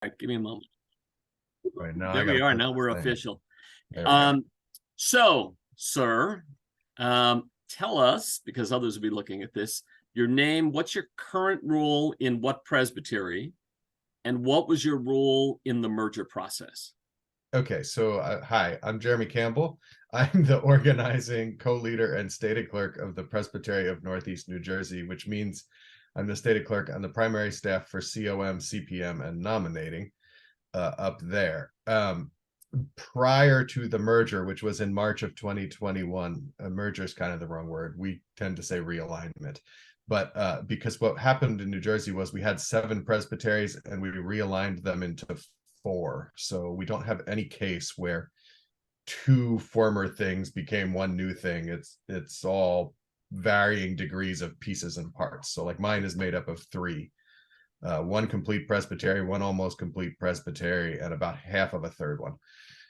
right, give me a moment. Right now, I There gotta we are. put Now we're this thing. official. There we go. So, sir, tell us, because others will be looking at this, your name, what's your current role in what presbytery, and what was your role in the merger process? Okay, so hi, I'm Jeremy Campbell. I'm the organizing co-leader and stated clerk of the Presbytery of Northeast New Jersey, which means I'm the stated clerk on the primary staff for COM, CPM, and nominating up there. Prior to the merger, which was in March of 2021, merger is kind of the wrong word. We tend to say realignment. But because what happened in New Jersey was we had 7 presbyteries and we realigned them into 4. So we don't have any case where 2 former things became 1 new thing. It's all varying degrees of pieces and parts. So like mine is made up of 3. 1 complete presbytery, 1 almost complete presbytery, and about half of a third one.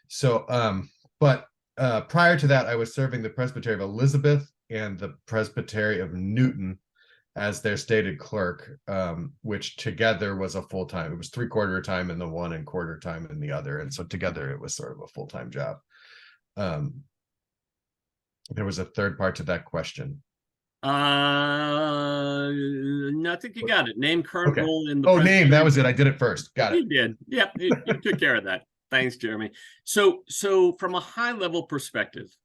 So, but prior to that, I was serving the Presbytery of Elizabeth and the Presbytery of Newton as their stated clerk, which together was a full-time. It was 3/4 time in the one and quarter time in the other. And so together it was sort of a full-time job. There was a third part to that question. I think you got it. Name, current Okay. role in the Oh, name. That presbytery. was it. I did it first. Got it. You did. Yep, you took care of that. Thanks, Jeremy. So from a high level perspective,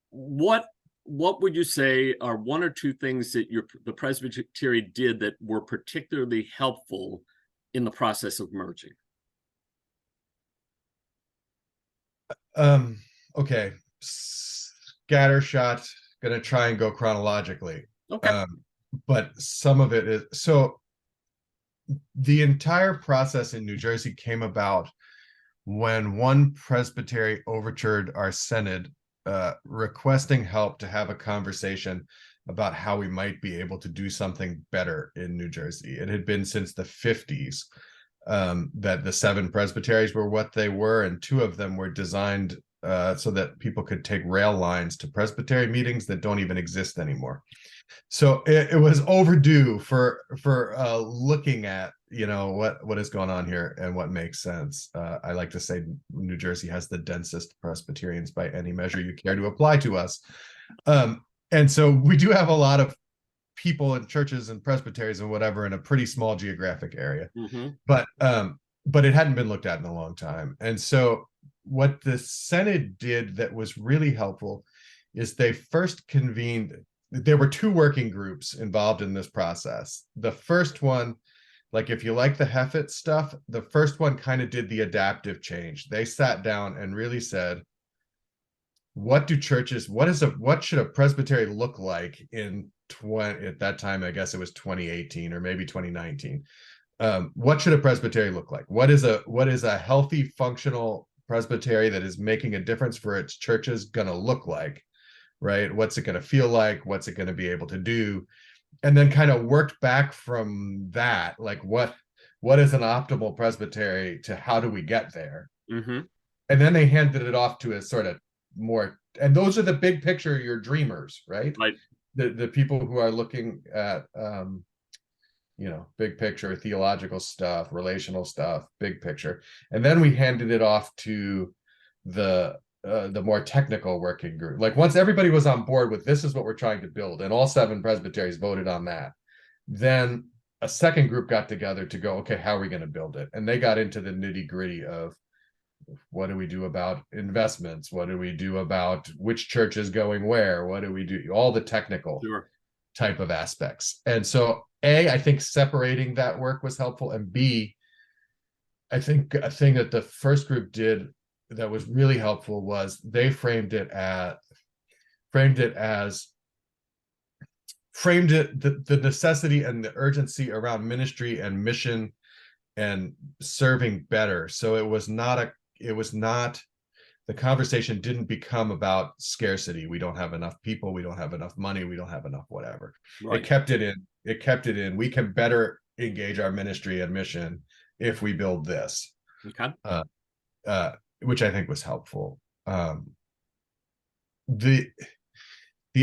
what would you say are 1 or 2 things that the presbytery did that were particularly helpful in the process of merging? Okay. Scattershot. Gonna try and go chronologically. Okay. But some of it is so the entire process in New Jersey came about when one presbytery overtured our synod, requesting help to have a conversation about how we might be able to do something better in New Jersey. It had been since the 50s that the 7 presbyteries were what they were, and 2 of them were designed so that people could take rail lines to presbytery meetings that don't even exist anymore. So it was overdue for looking at what is going on here and what makes sense. I like to say New Jersey has the densest Presbyterians by any measure you care to apply to us, and so we do have a lot of people and churches and presbyteries and whatever in a pretty small geographic area. Mm-hmm. But it hadn't been looked at in a long time, and so what the Synod did that was really helpful is they first convened. There were 2 working groups involved in this process. The first one, like if you like the Heffett stuff, the first one kind of did the adaptive change. They sat down and really said, what should a presbytery look like in at that time, I guess it was 2018 or maybe 2019. What should a presbytery look like? What is a healthy, functional presbytery that is making a difference for its churches gonna look like? Right? What's it going to feel like? What's it going to be able to do? And then kind of worked back from that, like what is an optimal presbytery to how do we get there? Mm-hmm. And then they handed it off to a sort of more, and those are the big picture, your dreamers, right? Right. The people who are looking at big picture, theological stuff, relational stuff, big picture. And then we handed it off to the more technical working group. Like once everybody was on board with this is what we're trying to build, and all 7 presbyteries voted on that, then a second group got together to go, okay, how are we going to build it? And they got into the nitty gritty of what do we do about investments? What do we do about which church is going where? What do we do? All the technical type of aspects. And so A, I think separating that work was helpful. And B, I think a thing that the first group did that was really helpful was they framed it the necessity and the urgency around ministry and mission and serving better. So it was not the conversation didn't become about scarcity. We don't have enough people, we don't have enough money, we don't have enough whatever. Right. It kept it in. We can better engage our ministry and mission if we build this. Okay. Which I think was helpful. The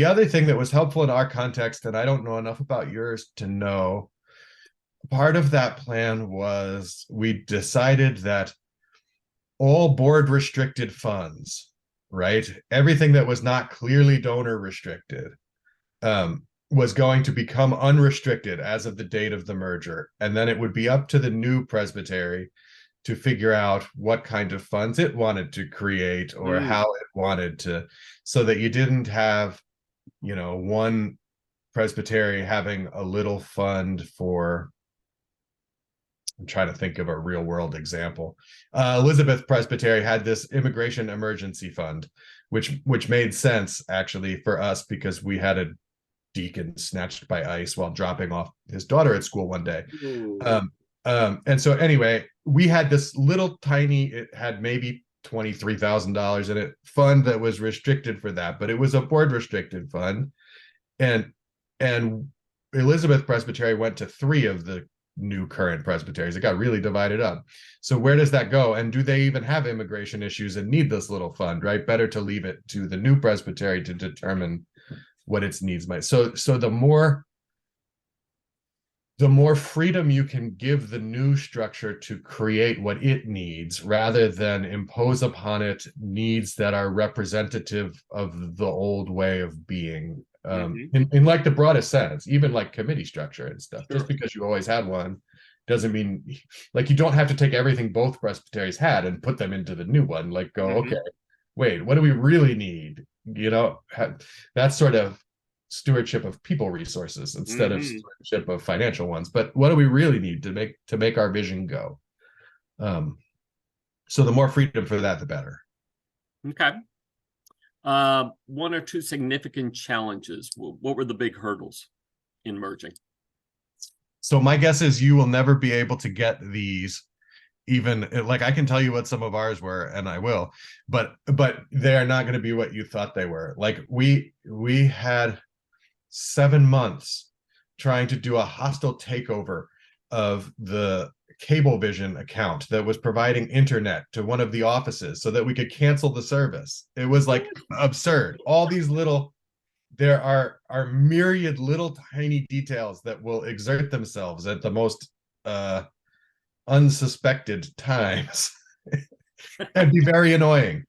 other thing that was helpful in our context, and I don't know enough about yours to know, part of that plan was we decided that all board restricted funds, right? Everything that was not clearly donor restricted, was going to become unrestricted as of the date of the merger. And then it would be up to the new presbytery to figure out what kind of funds it wanted to create or how it wanted to, so that you didn't have, one presbytery having a little fund for, I'm trying to think of a real world example. Elizabeth Presbytery had this immigration emergency fund, which made sense actually for us because we had a deacon snatched by ICE while dropping off his daughter at school one day. And so anyway, we had this little tiny, it had maybe $23,000 in it, fund that was restricted for that, but it was a board restricted fund. And Elizabeth Presbytery went to 3 of the new current presbyteries. It got really divided up. So where does that go? And do they even have immigration issues and need this little fund, right? Better to leave it to the new presbytery to determine what its needs might. So the more freedom you can give the new structure to create what it needs, rather than impose upon it needs that are representative of the old way of being. In like the broadest sense, even like committee structure and stuff. Just because you always had one doesn't mean, like, you don't have to take everything both presbyteries had and put them into the new one. Like, go, okay, wait, what do we really need? That sort of stewardship of people resources instead of stewardship of financial ones. But what do we really need to make our vision go? So the more freedom for that, the better. Okay. 1 or 2 significant challenges. What were the big hurdles in merging? So my guess is you will never be able to get these, even like I can tell you what some of ours were, and I will, but they are not going to be what you thought they were. Like we had 7 months trying to do a hostile takeover of the Cablevision account that was providing internet to one of the offices so that we could cancel the service. It was like absurd. All these there are myriad little tiny details that will exert themselves at the most unsuspected times and be very annoying.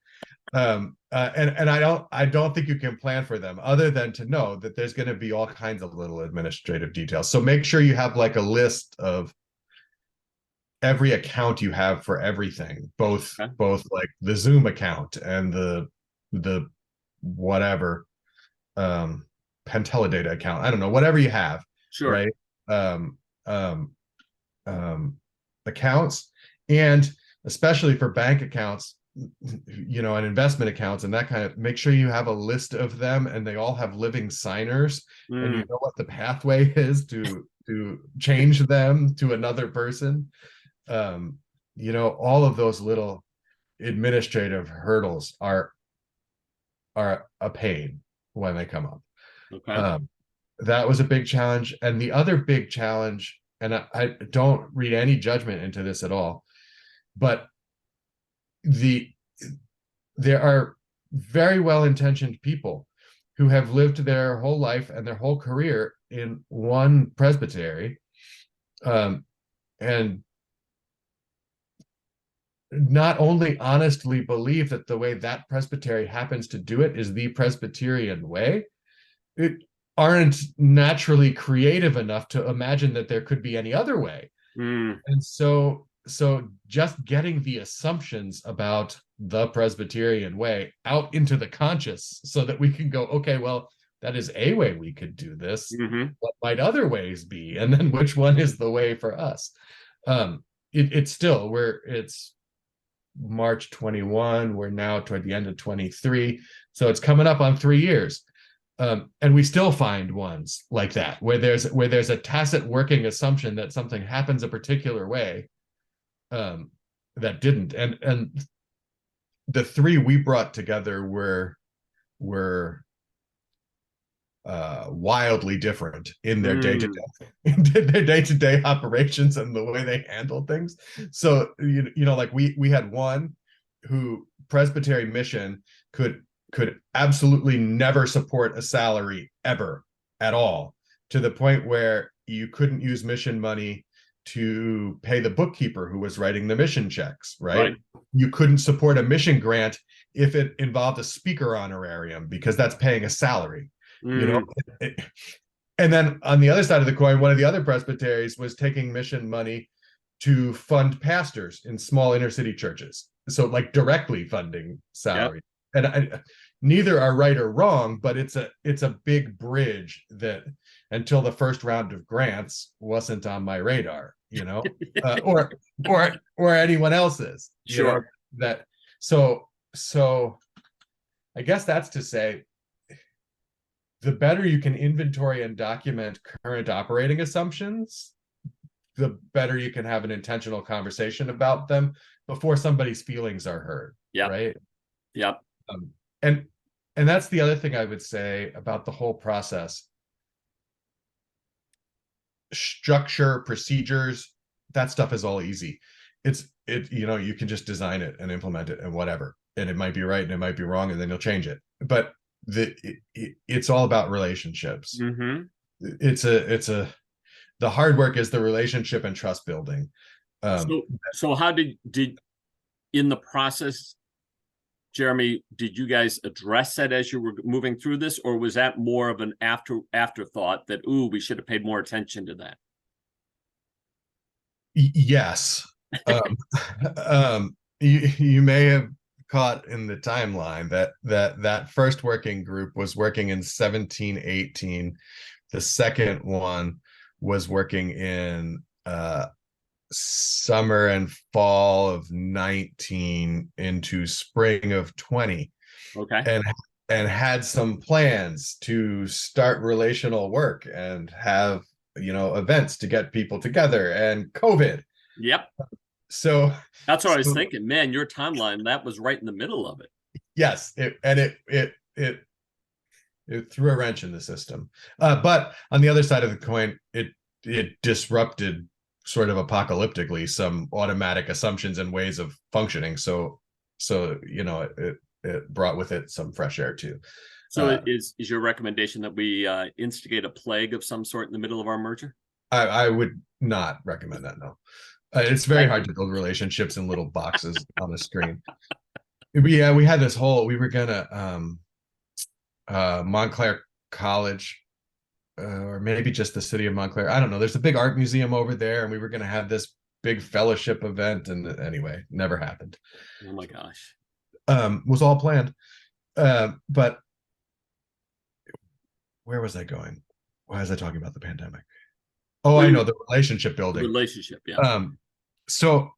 And I don't think you can plan for them, other than to know that there's going to be all kinds of little administrative details. So make sure you have like a list of every account you have for everything, both like the Zoom account and the whatever Penteledata account. I don't know, whatever you have, right? Accounts, and especially for bank accounts, and investment accounts and that kind of, make sure you have a list of them and they all have living signers, and you know what the pathway is to change them to another person. All of those little administrative hurdles are a pain when they come up. That was a big challenge. And the other big challenge, and I don't read any judgment into this at all, but there are very well-intentioned people who have lived their whole life and their whole career in one presbytery, and not only honestly believe that the way that presbytery happens to do it is the Presbyterian way, it aren't naturally creative enough to imagine that there could be any other way. And so just getting the assumptions about the Presbyterian way out into the conscious so that we can go, okay, well, that is a way we could do this. What might other ways be? And then which one is the way for us? It's March 21. We're now toward the end of 23. So it's coming up on 3 years. And we still find ones like that, where there's a tacit working assumption that something happens a particular way, that didn't. And the 3 we brought together were wildly different in their day-to-day operations and the way they handled things. So like we had one who presbytery mission could absolutely never support a salary ever at all, to the point where you couldn't use mission money to pay the bookkeeper who was writing the mission checks, right? Right. You couldn't support a mission grant if it involved a speaker honorarium, because that's paying a salary, you know? And then on the other side of the coin, one of the other presbyteries was taking mission money to fund pastors in small inner city churches. So like directly funding salary. Yep. And neither are right or wrong, but it's a big bridge that until the first round of grants wasn't on my radar, you know, or anyone else's. Sure. You know, that so I guess that's to say, the better you can inventory and document current operating assumptions, the better you can have an intentional conversation about them before somebody's feelings are hurt. Yeah. Right. Yep. And that's the other thing I would say about the whole process. Structure, procedures, that stuff is all easy. You can just design it and implement it and whatever. And it might be right and it might be wrong, and then you'll change it. But it's all about relationships. The hard work is the relationship and trust building. So how did in the process, Jeremy, did you guys address that as you were moving through this, or was that more of an afterthought that, ooh, we should have paid more attention to that? Yes. You may have caught in the timeline that first working group was working in 1718. The second one was working in summer and fall of 19 into spring of 20. Okay. And had some plans to start relational work and have, events to get people together, and COVID. Yep. So that's what I was thinking, man, your timeline, that was right in the middle of it. Yes. It threw a wrench in the system. But on the other side of the coin, it disrupted sort of apocalyptically some automatic assumptions and ways of functioning. So it brought with it some fresh air too. So is your recommendation that we instigate a plague of some sort in the middle of our merger? I would not recommend that, no. It's very hard to build relationships in little boxes on a screen. We had this whole, we were gonna Montclair College, or maybe just the city of Montclair, I don't know, there's a big art museum over there, and we were gonna have this big fellowship event, and anyway, never happened. Oh my gosh. Was all planned. But where was I going? Why was I talking about the pandemic? Oh, I know, the relationship building. Relationship, yeah. So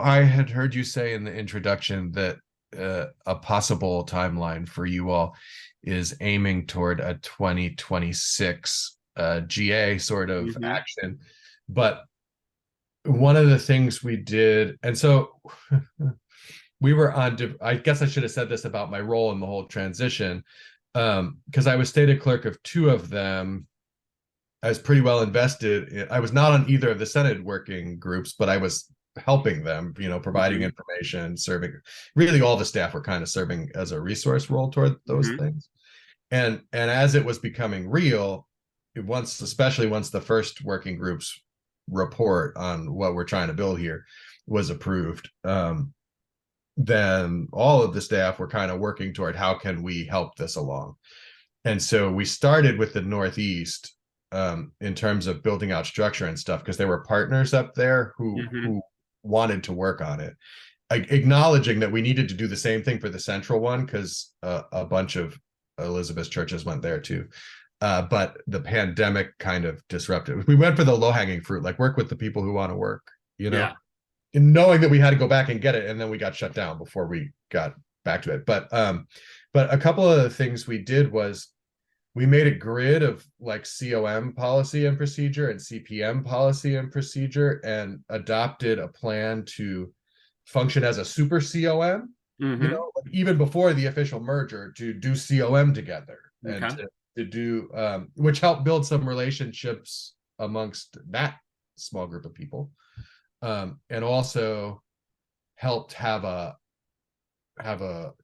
I had heard you say in the introduction that a possible timeline for you all is aiming toward a 2026 GA sort of action. But one of the things we did, and so we were on, I guess I should have said this about my role in the whole transition, because I was stated clerk of two of them. I was pretty well invested. I was not on either of the Senate working groups, but I was helping them, providing information, serving. Really, all the staff were kind of serving as a resource role toward those things. And as it was becoming real, especially once the first working group's report on what we're trying to build here was approved, then all of the staff were kind of working toward how can we help this along. And so we started with the Northeast. In terms of building out structure and stuff, because there were partners up there who wanted to work on it, acknowledging that we needed to do the same thing for the central one, because a bunch of Elizabeth churches went there too. But the pandemic kind of disrupted. We went for the low-hanging fruit, like work with the people who want to work, and knowing that we had to go back and get it, and then we got shut down before we got back to it. But a couple of the things we did was, we made a grid of like COM policy and procedure and CPM policy and procedure, and adopted a plan to function as a super COM, even before the official merger, to do COM together and to do, which helped build some relationships amongst that small group of people, and also helped have a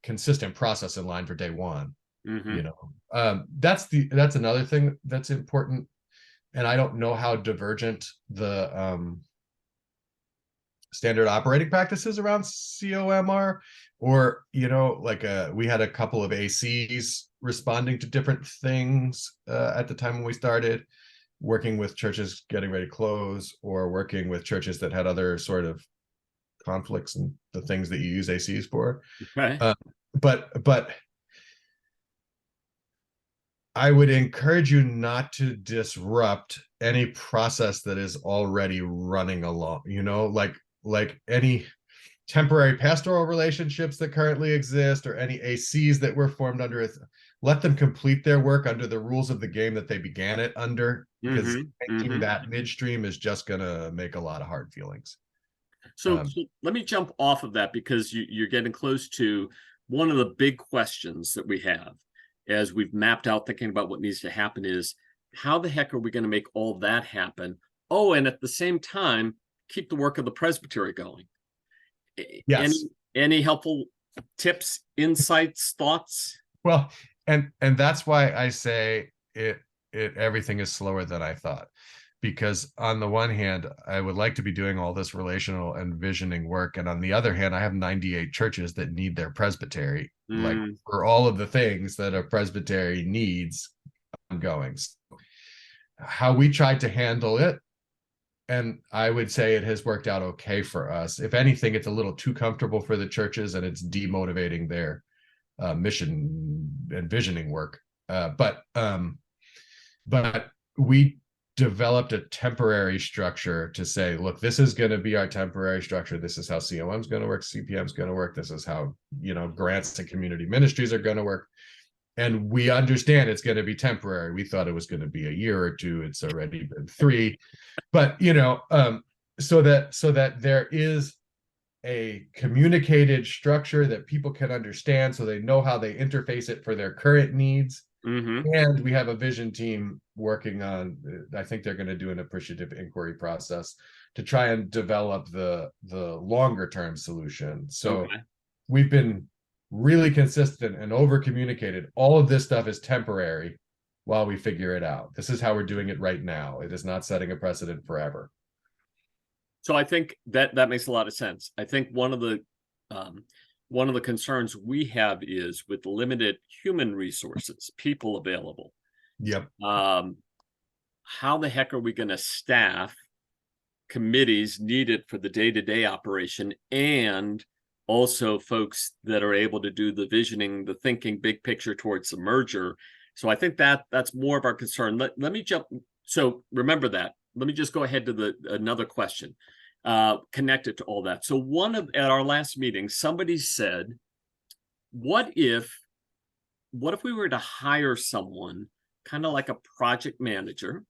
consistent process in line for day one. That's another thing that's important. and I don't know how divergent the standard operating practices around COM are, or like we had a couple of ACs responding to different things at the time when we started working with churches getting ready to close, or working with churches that had other sort of conflicts and the things that you use ACs for. Okay. But I would encourage you not to disrupt any process that is already running along, like any temporary pastoral relationships that currently exist, or any ACs that were formed under it. Let them complete their work under the rules of the game that they began it under, because changing that midstream is just going to make a lot of hard feelings. So let me jump off of that, because you're getting close to one of the big questions that we have as we've mapped out thinking about what needs to happen is, how the heck are we going to make all that happen? Oh, and at the same time, keep the work of the presbytery going. Yes. Any helpful tips, insights, thoughts? Well, and that's why I say everything is slower than I thought. Because on the one hand, I would like to be doing all this relational and visioning work. And on the other hand, I have 98 churches that need their presbytery, like for all of the things that a presbytery needs ongoing. So how we tried to handle it, and I would say it has worked out okay for us. If anything, it's a little too comfortable for the churches, and it's demotivating their mission and visioning work. But we developed a temporary structure to say, look, this is going to be our temporary structure. This is how COM is going to work. CPM is going to work. This is how, grants and community ministries are going to work. And we understand it's going to be temporary. We thought it was going to be a year or two. It's already been 3, but, so that there is a communicated structure that people can understand, so they know how they interface it for their current needs. And we have a vision team working on, I think they're going to do an appreciative inquiry process to try and develop the longer term solution. So we've been really consistent and over communicated. All of this stuff is temporary while we figure it out. This is how we're doing it right now. It is not setting a precedent forever. So I think that makes a lot of sense. I think one of the concerns we have is, with limited human resources, people available. Yep. How the heck are we going to staff committees needed for the day-to-day operation, and also folks that are able to do the visioning, the thinking big picture towards the merger? So I think that's more of our concern. Let me jump. So remember that. Let me just go ahead to another question connected to all that. So at our last meeting, somebody said, what if we were to hire someone kind of like a project manager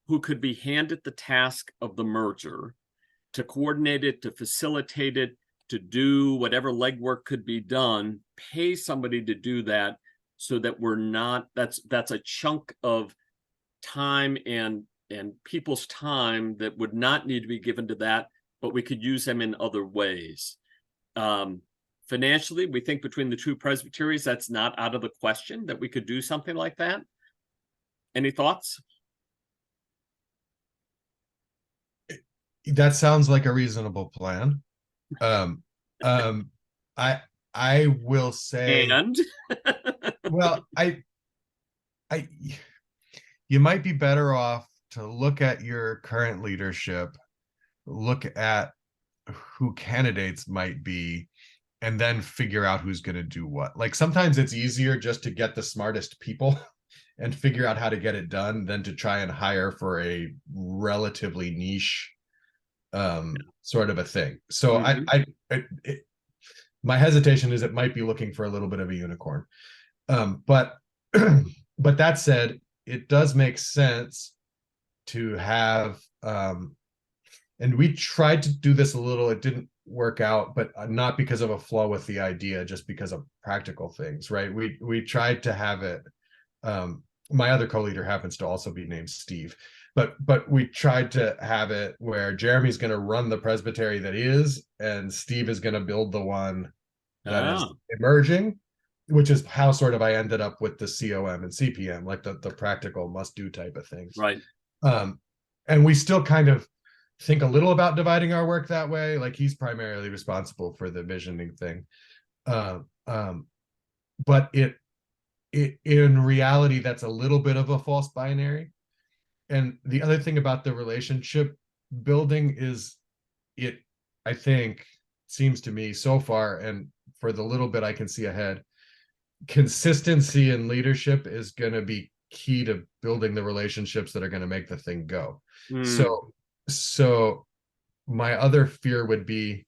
who could be handed the task of the merger, to coordinate it, to facilitate it, to do whatever legwork could be done, pay somebody to do that, so that we're not, that's a chunk of time and people's time that would not need to be given to that, but we could use them in other ways. Financially, we think between the two presbyteries, that's not out of the question that we could do something like that. Any thoughts? That sounds like a reasonable plan. I will say, and well, you might be better off to look at your current leadership, look at who candidates might be, and then figure out who's going to do what. Like, sometimes it's easier just to get the smartest people and figure out how to get it done than to try and hire for a relatively niche sort of a thing. So my hesitation is it might be looking for a little bit of a unicorn. But that said, it does make sense to have, and we tried to do this a little, it didn't work out, but not because of a flaw with the idea, just because of practical things, right? We tried to have it, my other co-leader happens to also be named Steve, but we tried to have it where Jeremy's going to run the presbytery that is, and Steve is going to build the one that is emerging, which is how sort of I ended up with the COM and CPM, like the practical must do type of things. Right. And we still kind of think a little about dividing our work that way. Like he's primarily responsible for the visioning thing. Um, um, but it in reality, that's a little bit of a false binary. And the other thing about the relationship building is it, I think, seems to me so far, and for the little bit I can see ahead, consistency in leadership is going to be key to building the relationships that are going to make the thing go. Mm, So my other fear would be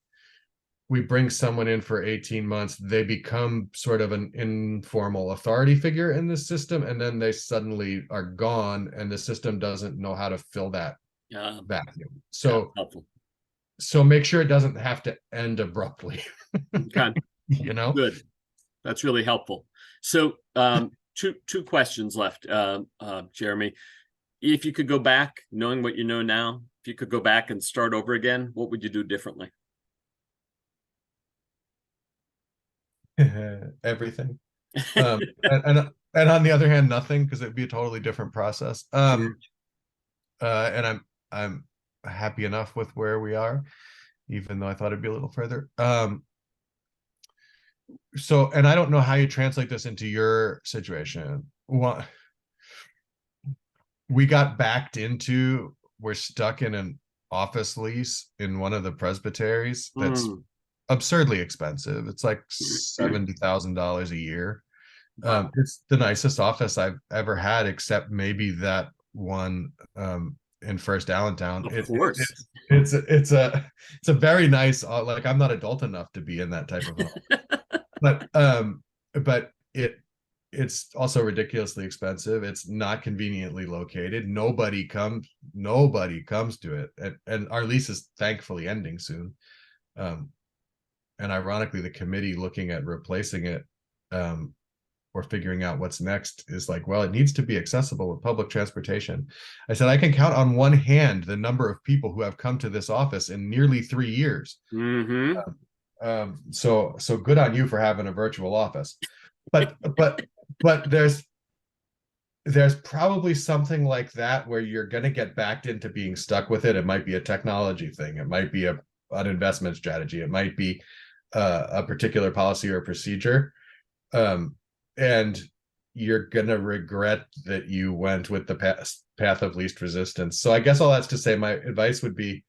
we bring someone in for 18 months, they become sort of an informal authority figure in the system, and then they suddenly are gone, and the system doesn't know how to fill that yeah, vacuum. yeah, So, helpful. so make sure it doesn't have to end abruptly, Okay, you know? good. That's really helpful. So, two questions left, Jeremy. If you could go back, knowing what you know now, if you could go back and start over again, what would you do differently? Everything. And on the other hand, nothing, because it'd be a totally different process. Sure. And I'm happy enough with where we are, even though I thought it'd be a little further. So, and I don't know how you translate this into your situation. What we got backed into, we're stuck in an office lease in one of the presbyteries that's Mm, absurdly expensive. It's like $70,000 a year. wow. It's the nicest office I've ever had, except maybe that one in First Allentown. Of course. It's a very nice, like I'm not adult enough to be in that type of home, but it's also ridiculously expensive. It's not conveniently located. Nobody comes to it, and our lease is thankfully ending soon. Um, and ironically, the committee looking at replacing it or figuring out what's next is like, well, it needs to be accessible with public transportation. I said, I can count on one hand the number of people who have come to this office in nearly 3 years. Mm-hmm. So good on you for having a virtual office. But there's probably something like that where you're going to get backed into being stuck with it. It might be a technology thing. It might be an investment strategy. It might be a particular policy or procedure. And you're gonna regret that you went with the path of least resistance. So I guess all that's to say, my advice would be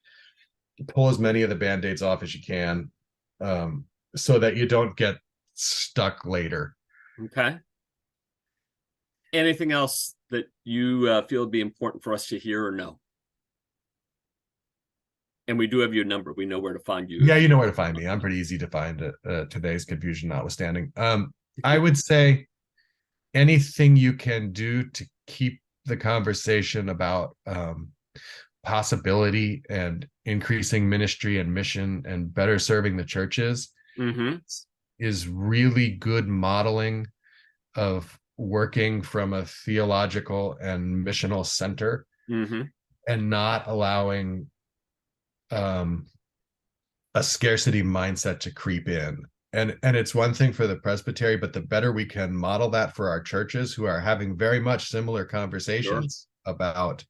pull as many of the band-aids off as you can, so that you don't get stuck later. Okay. Anything else that you feel would be important for us to hear or know? And we do have your number. We know where to find you. Yeah, you know where to find me. I'm pretty easy to find, today's confusion notwithstanding. I would say anything you can do to keep the conversation about possibility and increasing ministry and mission and better serving the churches Mm-hmm. is really good modeling of working from a theological and missional center, Mm-hmm. and not allowing a scarcity mindset to creep in. And it's one thing for the presbytery, but the better we can model that for our churches who are having very much similar Sure. conversations about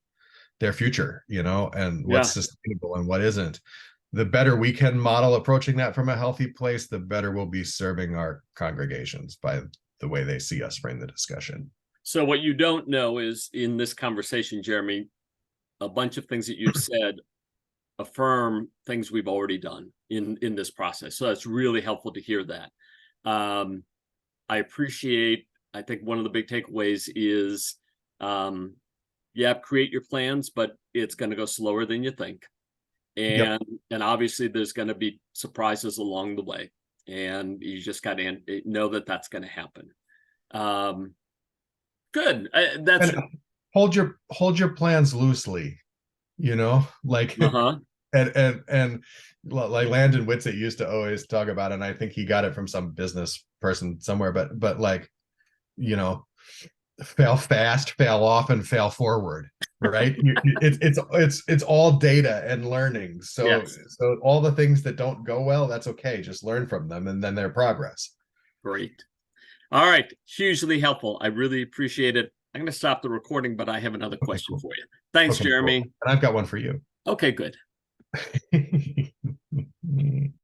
their future, and what's Yeah. sustainable and what isn't, the better we can model approaching that from a healthy place, the better we'll be serving our congregations by the way they see us frame the discussion. So what you don't know is in this conversation, Jeremy, a bunch of things that you've said affirm things we've already done in this process. So that's really helpful to hear that. I appreciate, I think one of the big takeaways is, create your plans, but it's going to go slower than you think. Yep. And obviously there's going to be surprises along the way. And you just got to know that that's going to happen. Good. That's And hold your plans loosely, like uh-huh. and like Landon Whitsitt used to always talk about, and I think he got it from some business person somewhere, but like, fail fast, fail often, fail forward, right? It's all data and learning. So Yes. so all the things that don't go well, that's okay. Just learn from them, and then their progress. Great. All right. Hugely helpful. I really appreciate it. I'm going to stop the recording, but I have another question for you. Thanks, Okay, cool. Jeremy. And I've got one for you. Okay, good.